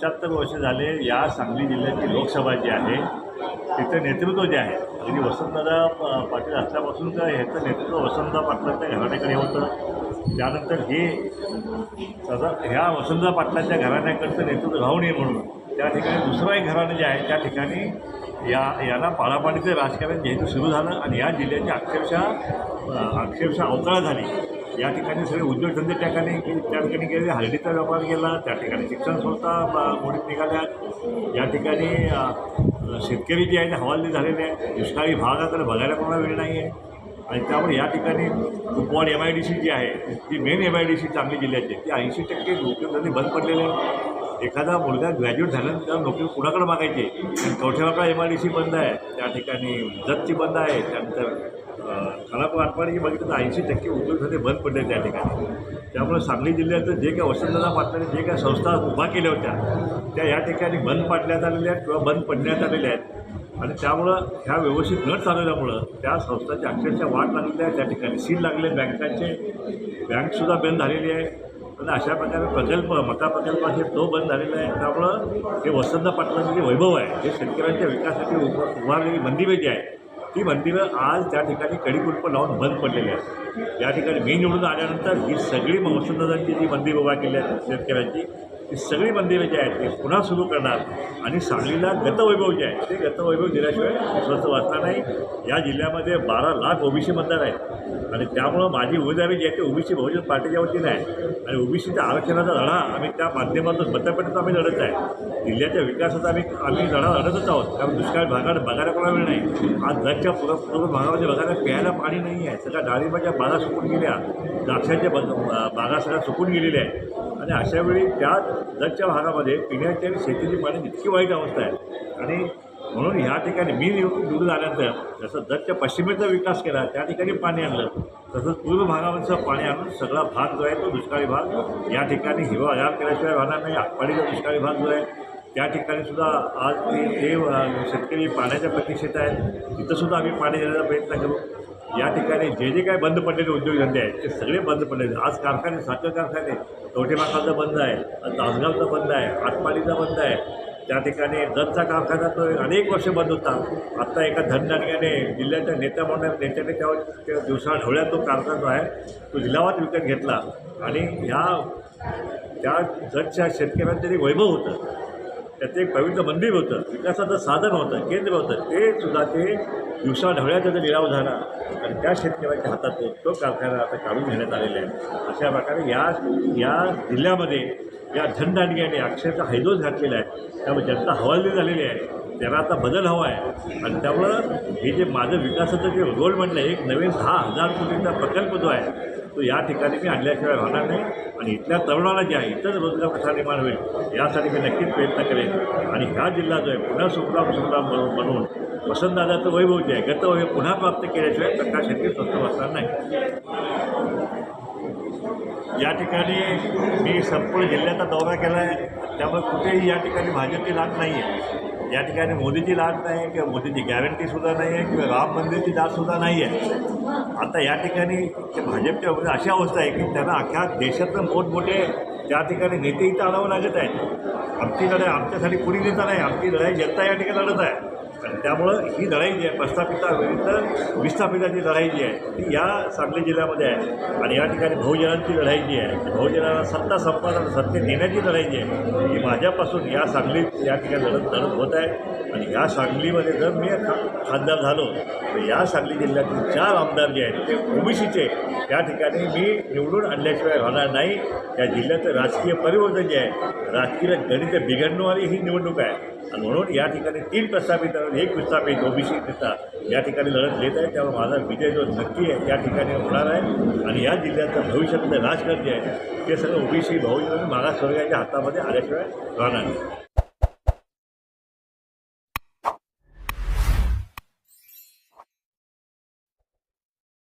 75 वर्ष झाले या सांगली जिल्ह्याची लोकसभा जी आहे तिचं नेतृत्व जे आहे अगदी वसंतदादा पाटील असल्यापासून तर ह्याचं नेतृत्व वसंतदादा पाटलांच्या घराण्याकडे होतं. त्यानंतर हे सदा ह्या वसंतदादा पाटलांच्या घराण्याकडचं नेतृत्व राहू नये म्हणून त्या ठिकाणी दुसरं एक घराणं जे आहे त्या ठिकाणी याला पाडापाडीचं राजकारण जेहेतू सुरू झालं आणि या जिल्ह्याची अक्षरशः अवतळा झाली. या ठिकाणी सगळे उद्योगधंदे त्या ठिकाणी गेले, हळदीचा व्यापार गेला, त्या ठिकाणी शिक्षण संस्था मोडीत निघाल्या, या ठिकाणी शेतकरी जे आहे ते हवालदिल झालेले आहे. दुष्काळी भागाकडे बघायला कोणाला वेळ नाही आहे आणि त्यामुळे या ठिकाणी कुपवाड MIDC जी आहे ती मेन MIDC सांगली जिल्ह्याची ती 80% उद्योगधंदे बंद पडलेले आहेत. एखादा मुलगा ग्रॅज्युएट झाल्यानंतर नोकरी कुणाकडे मागायची आणि कवठेवाडा MIDC बंद आहे, त्या ठिकाणी जतची बंद आहे, त्यानंतर खालापूर आटपाडी बघितलं तर 80% उद्योगधंदे बंद पडले त्या ठिकाणी. त्यामुळे सांगली जिल्ह्याचं जे काही वसंतदादा पाटलांनी जे काही संस्था उभा केल्या होत्या त्या या ठिकाणी बंद पाडण्यात आलेल्या आहेत किंवा बंद पडण्यात आलेल्या आहेत आणि त्यामुळं ह्या व्यवस्थित न चालवल्यामुळं त्या संस्थांची अक्षरशः वाट लागलेली आहे. त्या ठिकाणी सील लागले बँकांचे, बँकसुद्धा बंद झालेली आहे आणि अशा प्रकारे मका प्रकल्प आहे तो बंद झालेला आहे. त्यामुळं हे वसंतदादा पाटलांचं जे वैभव आहे जे शेतकऱ्यांच्या विकासासाठी उभारलेली मंदिरे जी आहे ती मंदिरं आज त्या ठिकाणी कडीकुलप लावून बंद पडलेली आहेत. या ठिकाणी मी निवडून आल्यानंतर ही सगळी वसंतदादांची जी मंदिरं उभा केली आहेत शेतकऱ्यांची ती सगळी मंदिरं जी आहेत ती पुन्हा सुरू करणार आणि सांगलीला गतवैभव जे आहे ते गतवैभव दिल्याशिवाय विश्वास वाचणार नाही. या जिल्ह्यामध्ये 12 लाख OBC मतदार आहेत आणि त्यामुळं माझी उमेदवारी जी आहे ते OBC बहुजन पार्टीच्या वतीनं आहे आणि OBCच्या आरक्षणाचा लढा आम्ही त्या माध्यमातून मतपेटीत आम्ही लढत आहे. जिल्ह्याच्या विकासाचा आम्ही लढा लढतच आहोत. कारण दुष्काळ भागात बघायला कोणा वेळ नाही. आज जगच्या पूर्व भागामध्ये बघायला प्यायला पाणी नाही आहे. सगळ्या डाळिंबाच्या बागा सुकून गेल्या, द्राक्षाच्या बागा सगळ्या सुकून गेलेल्या आहेत आणि अशावेळी त्या जगच्या भागामध्ये पिण्याची आणि शेतीची पाण्याची इतकी वाईट अवस्था आहे आणि म्हणून ह्या ठिकाणी मी निवडून आल्यानंतर जसं जगच्या पश्चिमेचा विकास केला त्या ठिकाणी पाणी आणलं तसंच पूर्व भागामध्ये पाणी आणून सगळा भाग जो आहे तो दुष्काळी भाग या ठिकाणी हिरवागार केल्याशिवाय राहणार नाही. आटपाडीचा दुष्काळी भाग जो आहे त्या ठिकाणी सुद्धा आज ते शेतकरी पाण्याच्या प्रतीक्षेत आहेत, तिथंसुद्धा आम्ही पाणी देण्याचा प्रयत्न करू. या ठिकाणी जे काही बंद पडलेले उद्योगधंदे आहेत ते सगळे बंद पडलेले. आज कारखाने, साखर कारखाने कवठेबाकाचा बंद आहे, तासगावचा बंद आहे, आटपाडीचा बंद आहे, त्या ठिकाणी जतचा कारखाना तो अनेक वर्ष बंद होता. आत्ता एका धनधान्याने जिल्ह्याच्या नेत्याने त्या दिवसाढवळ्यात तो कारखाना जो आहे तो लिलावात विकत घेतला आणि त्या जतच्या शेतकऱ्यांचं एक वैभव होतं, त्याचं एक पवित्र मंदिर होतं, विकासाचं साधन होतं, केंद्र होतं, ते सुद्धा ते दिवसाढवळ्याचा जो लिलाव झाला आणि त्या शेतकऱ्याच्या हातात तो कारखाना आता काढून घेण्यात आलेला आहे. अशा प्रकारे या जिल्ह्यामध्ये या धनदांडग्याने अक्षरशः हैदोस घातलेला आहे. त्यामुळे जनता हवालदिल झालेली आहे, त्यांना आता बदल हवा आहे आणि त्यामुळं हे जे माझं विकासाचं जे रोल म्हटलं एक नवीन 10,000 कोटींचा प्रकल्प जो आहे तो या ठिकाणी मी आणल्याशिवाय राहणार नाही आणि इथल्या तरुणाला जे आहे इथंच रोजगार कसा निर्माण होईल यासाठी मी नक्कीच प्रयत्न करेन आणि हा जिल्हा जो आहे पुन्हा सुखराम बनवून वसंतदादाचं वैभव जे आहे गतवैभव पुन्हा प्राप्त केल्याशिवाय प्रकाश शेट्टी स्वस्त बसणार नाही. या ठिकाणी मी संपूर्ण जिल्ह्याचा दौरा केला आहे, त्यामुळे कुठेही या ठिकाणी भाजपची लाट नाही आहे. या ठिकाणी मोदीची लाट नाही आहे किंवा मोदीची गॅरंटीसुद्धा नाही आहे किंवा राम मंदिरची लाटसुद्धा नाही आहे. आता या ठिकाणी भाजपच्या अशी अवस्था आहे की त्यांना अख्ख्या देशातून मोठमोठे त्या ठिकाणी नेते इथं आणावं लागत आहेत. आमची लढाई आमच्यासाठी कुणी नेता नाही, आमची लढाई जनता या ठिकाणी लढत आहे आणि त्यामुळं ही लढाई जी आहे प्रस्थापिताविरुद्ध विस्थापिताची लढाई जी आहे ती या सांगली जिल्ह्यामध्ये आहे आणि या ठिकाणी बहुजनांची लढाई जी आहे बहुजनाला सत्ता संपादन सत्तेत नेण्याची लढाई जी आहे ही माझ्यापासून या सांगलीत या ठिकाणी लढत होत आहे आणि या सांगलीमध्ये जर मी खासदार झालो तर या सांगली जिल्ह्यातील 4 आमदार जे आहेत ते OBCचे त्या ठिकाणी मी निवडून आणल्याशिवाय राहणार नाही. या जिल्ह्याचं राजकीय परिवर्तन जे आहे राजकीय गणित बिघडणारी ही निवडणूक आहे आणि म्हणून या ठिकाणी 3 प्रस्थापित आणि 1 विस्थापित OBC नेता या ठिकाणी लढत घेत आहे. त्यामुळे माझा विजय जो नक्की आहे त्या ठिकाणी होणार आहे आणि या जिल्ह्याचं भविष्यातलं राजकारण जे आहे ते सगळं OBC बहुजन मागासवर्गाच्या हातामध्ये आल्याशिवाय राहणार नाही.